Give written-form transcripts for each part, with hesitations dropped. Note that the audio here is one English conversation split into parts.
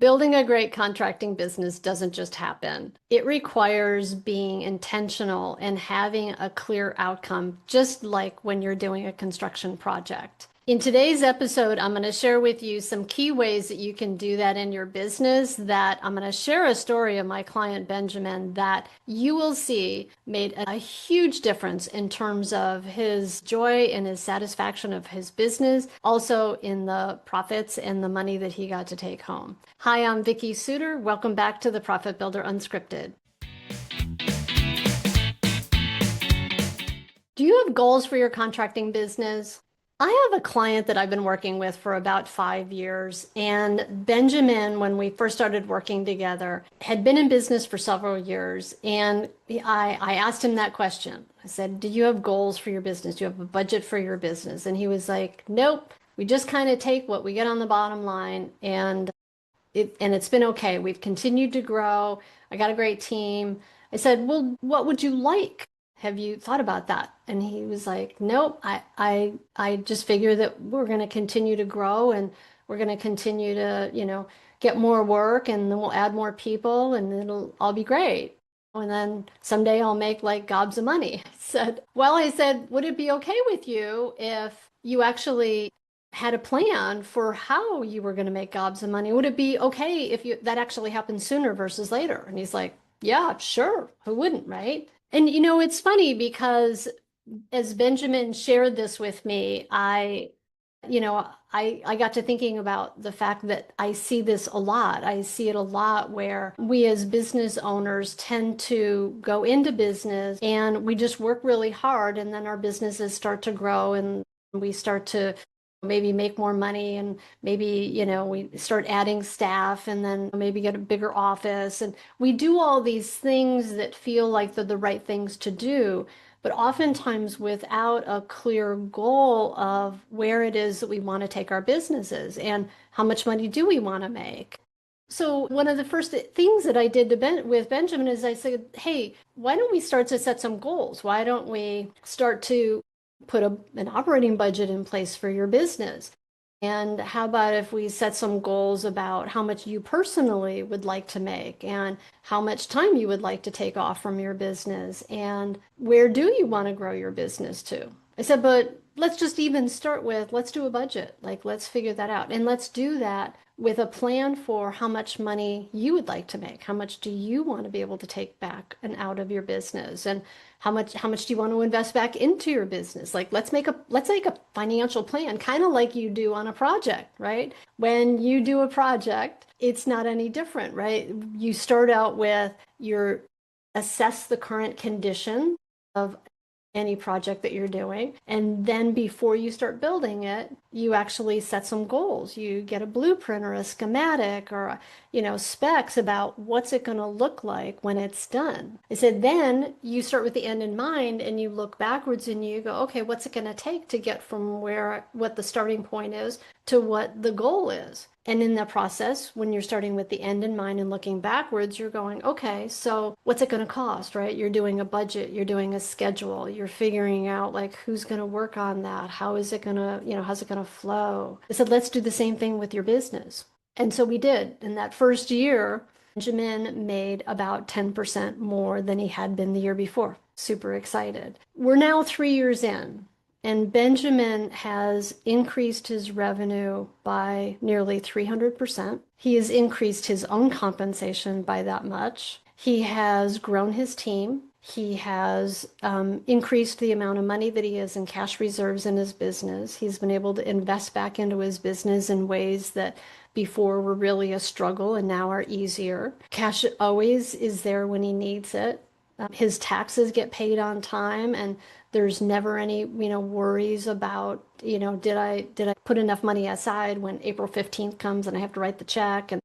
Building a great contracting business doesn't just happen. It requires being intentional and having a clear outcome, just like when you're doing a construction project. In today's episode, I'm going to share with you some key ways that you can do that in your business. That I'm going to share a story of my client Benjamin that you will see made a huge difference in terms of his joy and his satisfaction of his business, also in the profits and the money that he got to take home. Hi, I'm Vicki Suiter. Welcome back to the Profit Builder Unscripted. Do you have goals for your contracting business? I have a client that I've been working with for about 5 years, and Benjamin, when we first started working together, had been in business for several years, and I asked him that question. I said, do you have goals for your business? Do you have a budget for your business? And he was like, nope, we just kind of take what we get on the bottom line, and it's been okay. We've continued to grow. I got a great team. I said, well, what would you like? Have you thought about that? And he was like, nope, I just figure that we're going to continue to grow and we're going to continue to, get more work and then we'll add more people and it'll all be great. And then someday I'll make like gobs of money. I said, would it be okay with you if you actually had a plan for how you were going to make gobs of money? Would it be okay if that actually happened sooner versus later? And he's like, yeah, sure. Who wouldn't, right? And it's funny because as Benjamin shared this with me, I got to thinking about the fact that I see this a lot. I see it a lot where we as business owners tend to go into business and we just work really hard and then our businesses start to grow and we start to maybe make more money and maybe, we start adding staff and then maybe get a bigger office. And we do all these things that feel like they're the right things to do, but oftentimes without a clear goal of where it is that we want to take our businesses and how much money do we want to make. So one of the first things that I did with Benjamin is I said, hey, why don't we start to set some goals? Why don't we start to put an operating budget in place for your business? And how about if we set some goals about how much you personally would like to make and how much time you would like to take off from your business and where do you want to grow your business to? I said, but let's just even start with, let's do a budget. Like, let's figure that out. And let's do that with a plan for how much money you would like to make. How much do you want to be able to take back and out of your business? And how much do you want to invest back into your business? Like, let's make a financial plan, kind of like you do on a project, right? When you do a project, it's not any different, right? You start out with your assess the current condition of any project that you're doing. And then before you start building it, you actually set some goals. You get a blueprint or a schematic or, specs about what's it going to look like when it's done. I said, then you start with the end in mind and you look backwards and you go, okay, what's it going to take to get from what the starting point is to what the goal is? And in that process, when you're starting with the end in mind and looking backwards, you're going, okay, so what's it going to cost, right? You're doing a budget, you're doing a schedule, you're figuring out like who's going to work on that, how's it going to flow? I said, let's do the same thing with your business. And so we did. In that first year, Benjamin made about 10% more than he had been the year before. Super excited. We're now 3 years in. And Benjamin has increased his revenue by nearly 300%. He has increased his own compensation by that much. He has grown his team. He has increased the amount of money that he has in cash reserves in his business. He's been able to invest back into his business in ways that before were really a struggle and now are easier. Cash always is there when he needs it. His taxes get paid on time and there's never any, worries about, did I put enough money aside when April 15th comes and I have to write the check? And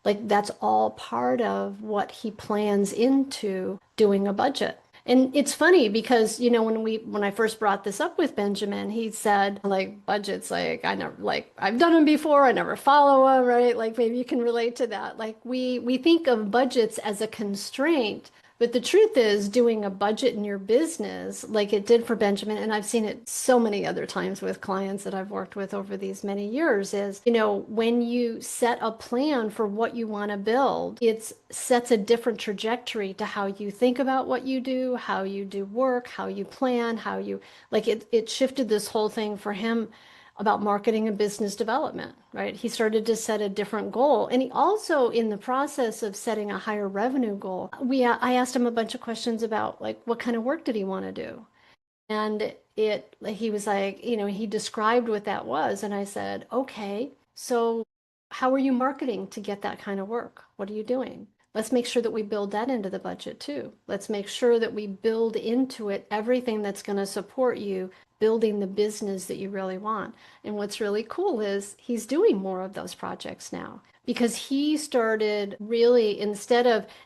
like, that's all part of what he plans into doing a budget. And it's funny because, when I first brought this up with Benjamin, he said, like, budgets, like, I've done them before, I never follow them, right? Like, maybe you can relate to that. Like, we think of budgets as a constraint, But the truth is, doing a budget in your business, like it did for Benjamin, and I've seen it so many other times with clients that I've worked with over these many years, is, when you set a plan for what you want to build, it sets a different trajectory to how you think about what you do, how you do work, how you plan, like it shifted this whole thing for him about marketing and business development, right? He started to set a different goal. And he also, in the process of setting a higher revenue goal, I asked him a bunch of questions about like what kind of work did he want to do? And he was like, he described what that was. And I said, okay, so how are you marketing to get that kind of work? What are you doing? Let's make sure that we build that into the budget too. Let's make sure that we build into it everything that's going to support you building the business that you really want. And what's really cool is he's doing more of those projects now because he started really and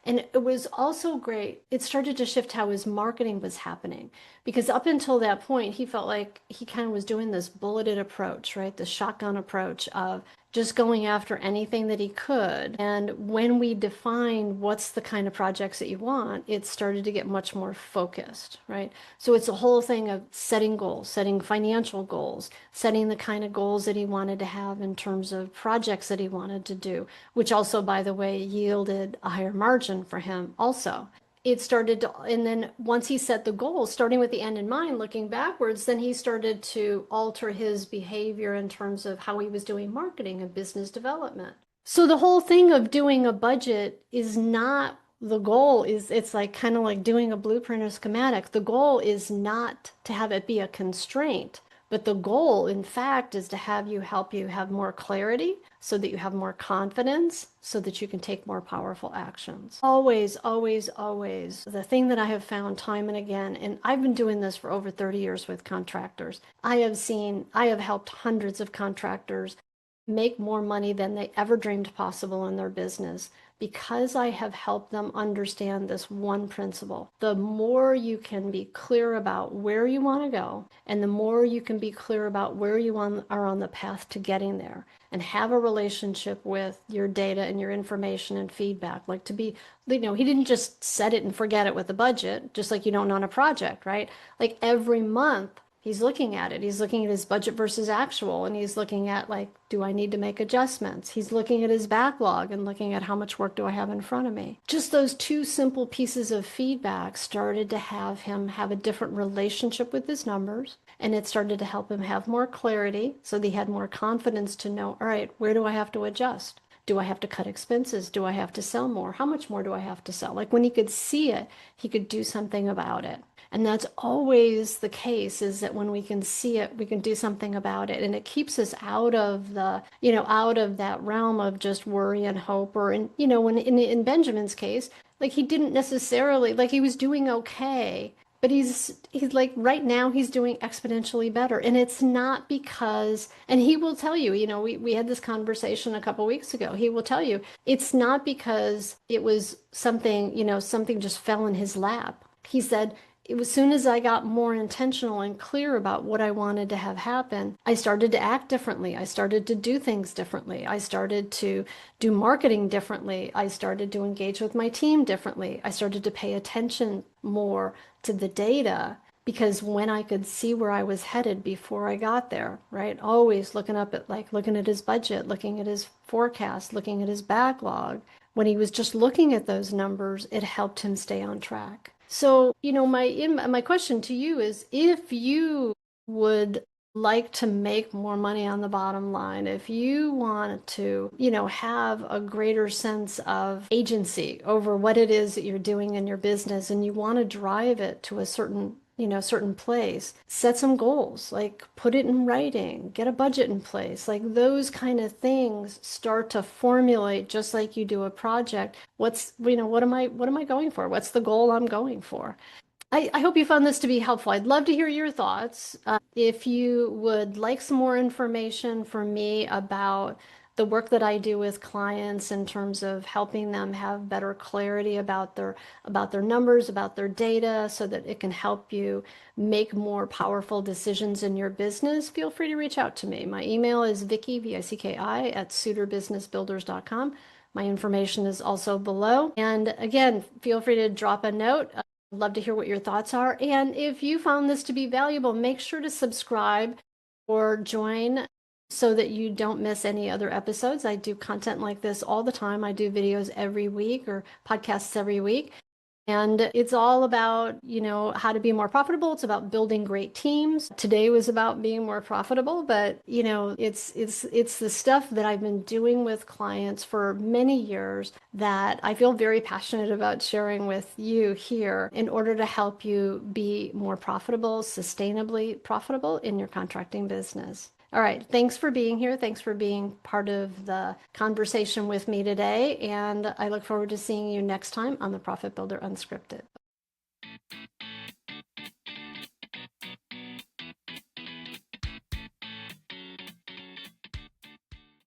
it was also great. It started to shift how his marketing was happening because up until that point, he felt like he kind of was doing this bulleted approach, right? The shotgun approach of just going after anything that he could. And when we defined what's the kind of projects that you want, it started to get much more focused, right? So it's a whole thing of setting goals, setting financial goals, setting the kind of goals that he wanted to have in terms of projects that he wanted to do, which also, by the way, yielded a higher margin for him also. And then once he set the goal, starting with the end in mind, looking backwards, then he started to alter his behavior in terms of how he was doing marketing and business development. So the whole thing of doing a budget is not the goal is it's like kind of like doing a blueprint or schematic. The goal is not to have it be a constraint, but the goal, in fact, is to help you have more clarity so that you have more confidence so that you can take more powerful actions. Always, always, always. The thing that I have found time and again, and I've been doing this for over 30 years with contractors, I have helped hundreds of contractors make more money than they ever dreamed possible in their business because I have helped them understand this one principle. The more you can be clear about where you want to go, and the more you can be clear about where you are on the path to getting there, and have a relationship with your data and your information and feedback. Like he didn't just set it and forget it with the budget, just like you don't on a project, right? Like every month, he's looking at it. He's looking at his budget versus actual, and he's looking at like, do I need to make adjustments? He's looking at his backlog and looking at how much work do I have in front of me. Just those two simple pieces of feedback started to have him have a different relationship with his numbers, and it started to help him have more clarity so that he had more confidence to know, all right, where do I have to adjust? Do I have to cut expenses? Do I have to sell more? How much more do I have to sell? Like when he could see it, he could do something about it. And that's always the case is that when we can see it, we can do something about it. And it keeps us out of out of that realm of just worry and hope. Or, when in Benjamin's case, like he didn't necessarily, like he was doing okay, but he's like right now he's doing exponentially better. And it's not because, and he will tell you, we had this conversation a couple weeks ago. He will tell you it's not because it was something, something just fell in his lap. He said, it was soon as I got more intentional and clear about what I wanted to have happen, I started to act differently. I started to do things differently. I started to do marketing differently. I started to engage with my team differently. I started to pay attention more to the data because when I could see where I was headed before I got there, right? Always looking at his budget, looking at his forecast, looking at his backlog. When he was just looking at those numbers, it helped him stay on track. So, my question to you is if you would like to make more money on the bottom line, if you want to, have a greater sense of agency over what it is that you're doing in your business and you want to drive it to a certain place, set some goals, like put it in writing, get a budget in place, like those kind of things start to formulate just like you do a project. What am I going for? What's the goal I'm going for? I hope you found this to be helpful. I'd love to hear your thoughts. If you would like some more information from me about the work that I do with clients in terms of helping them have better clarity about their numbers, about their data, so that it can help you make more powerful decisions in your business, feel free to reach out to me. My email is Vicki, Vicki, at suiterbusinessbuilders.com. My information is also below. And again, feel free to drop a note. I'd love to hear what your thoughts are. And if you found this to be valuable, make sure to subscribe or join so that you don't miss any other episodes. I do content like this all the time. I do videos every week or podcasts every week. And it's all about, how to be more profitable. It's about building great teams. Today was about being more profitable, but it's the stuff that I've been doing with clients for many years that I feel very passionate about sharing with you here in order to help you be more profitable, sustainably profitable in your contracting business. All right. Thanks for being here. Thanks for being part of the conversation with me today. And I look forward to seeing you next time on the Profit Builder Unscripted.